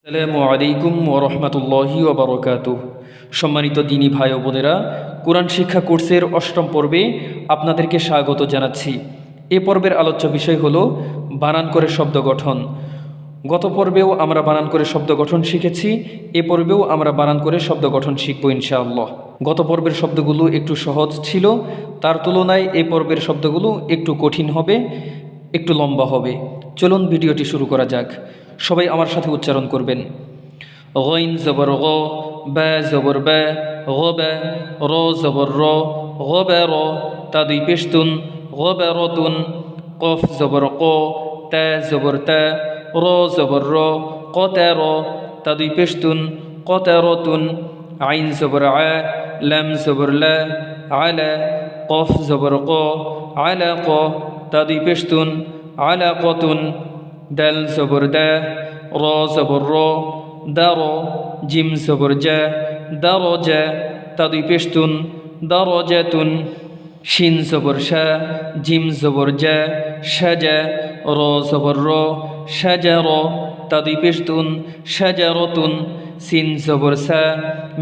আসসালামু আলাইকুম ওরহমতুল্লাহি ওবরকাতুহ। সম্মানিত দিনী ভাই ও বোনেরা, কোরআন শিক্ষা কোর্সের অষ্টম পর্বে আপনাদেরকে স্বাগত জানাচ্ছি। এ পর্বের আলোচ্য বিষয় হলো বানান করে শব্দ গঠন। গত পর্বেও আমরা বানান করে শব্দ গঠন শিখেছি, এ পর্বেও আমরা বানান করে শব্দ গঠন শিখব ইনশাআল্লাহ। গত পর্বের শব্দগুলো একটু সহজ ছিল, তার তুলনায় এ পর্বের শব্দগুলো একটু কঠিন হবে, একটু লম্বা হবে। চলুন ভিডিওটি শুরু করা যাক। সবাই আমার সাথে উচ্চারণ করবেন। গইন জবর গ, বা জবর বা, গবা, র জবর র, গবার, তা দুই পেশতুন, গবারতুন, কফ জবর ক, তা জবর তা, র জবর র, কতার, তা দুই পেশতুন, কতারতুন, আইন জবর আ, লাম জবর লা, আলা, কফ জবর ক, আলাক, তা দুই পেশতুন, আলাকতুন, দাল জবর দা, র জবর র, দার, জিম জবর জা, দারজা, তা দুই পেশতুন, দারজাতুন, শিন জবর শা, জিম জবর জা, সাজা, র জবর র, সাজার, তা দুই পেশতুন, সাজারতুন, সিন জবর সা,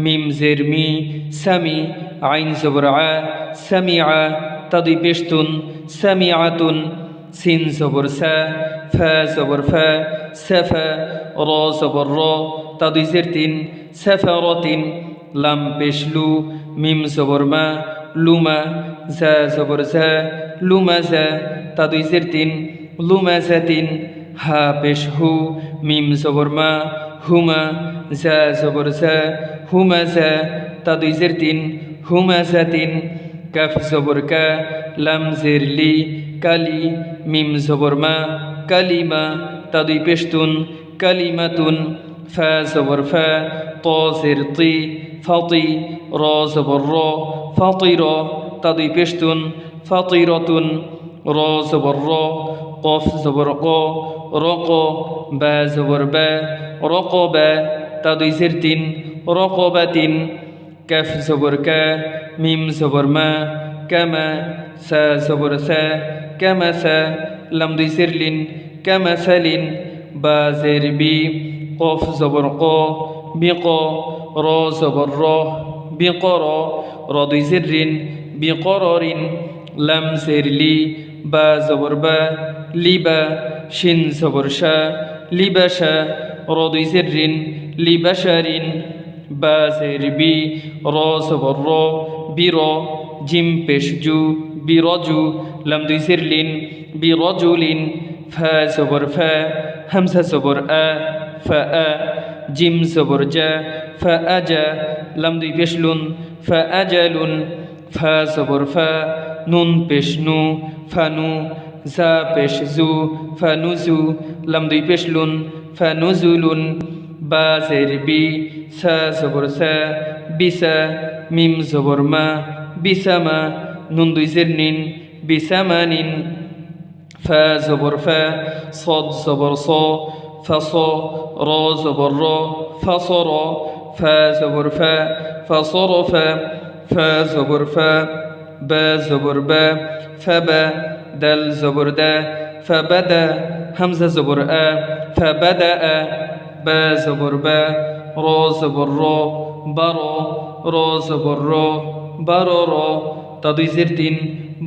মিম জের মি, সামি, আইন জবর আ, সামিআ, তা দুই পেশতুন, সামিআতুন, সিন জবর সা, ফা জবর ফা, সাফা, র জবর র, তা দুই জের তিন, সাফারতিন, লাম পেশলু, মিম জবর মা, লুমা, জা জবর জা, লুমাজা, তা দুই জের তিন, লুমাজাতিন, হা পেশ হু, মিম জবর মা, হুমা, জা জবর জা, হুমাজা, তা দুই জের তিন, হুমাজাতিন, কাফ জবর কা, লাম জের লি, কালি, মিম জবর মা, কালিমা, তা দুই পেশতুন, কালিমাতুন, ফা জবর ফা, ত জের তি, ফাতি, র জবর র, ফাতির, তা দুই পেশতুন, ফাতিরতুন, র জবর র, কফ জবর ক, রক, বা জবর বা, রকবা, তা দুই জের তিন, রকবাতিন, কাফ জবর কা, মিম জবর মা, কামা, সা জবর সা, কামাসা, লাম দুই জের লিন, কামাসালিন, বা জের বি, কফ জবর ক, বিক, র জবর র, বিকর, র দুই জের রিন, বিকরিন, লাম জের লি, বা জবর বা, লিবা, শিন জবর শা, লিবাসা, র দুই জের রিন, লিবাসারিন, বা জের বি, র জবর র, বির, জিম পেশ জু, বিরজু, লাম দুই জের লিন, বিরজুলিন, ফা জবর ফা, হামজা জবর আ, ফা আ, জিম জবর জা, ফা আজা, লাম দুই পেশ লুন, ফা আজালুন, ফা জবর ফা, নুন পেশ নু, ফানু, জা পেশ জু, ফানুজু, লাম দুই পেশ লুন, ফানুজুলুন, বা জের বি, সা জবর সা, বিসা, মিম জবর মা, বিসামা, নুন দুই জের নিন, বিসামানিন, ফা জবর ফা, সদ জবর স, ফাস, র জবর র, ফাসর, ফা জবর ফা, ফাসরফা, ফা জবর ফা, বা জবর বা, ফাবা, দাল জবর দা, ফাবাদা, হামজা জবর আ, ফাবাদা, বা জবর বা, র জবর র, বার, র জবর র, বারর, তা দুই জের তিন,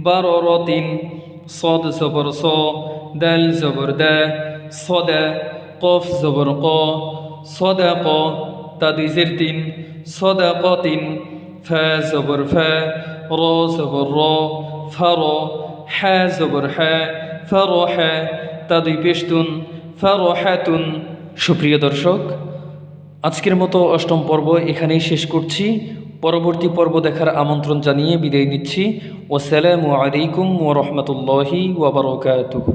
বাররতিন, صاد জবর স, দাল জবর দা, সদা, কফ জবর ক, সদাক, তা দুই জের তিন, সদাকতিন, ফা জবর ফা, র জবর র, ফার, হা জবর হা, ফারহা, তা দুই পেশতুন, ফারহাতুন। সুপ্রিয় দর্শক, আজকের মতো অষ্টম পর্ব এখানেই শেষ করছি। পরবর্তী পর্ব দেখার আমন্ত্রণ জানিয়ে বিদায় নিচ্ছি। ওয়াসসালামু আলাইকুম ওয়া রাহমাতুল্লাহি ওয়া বারাকাতুহু।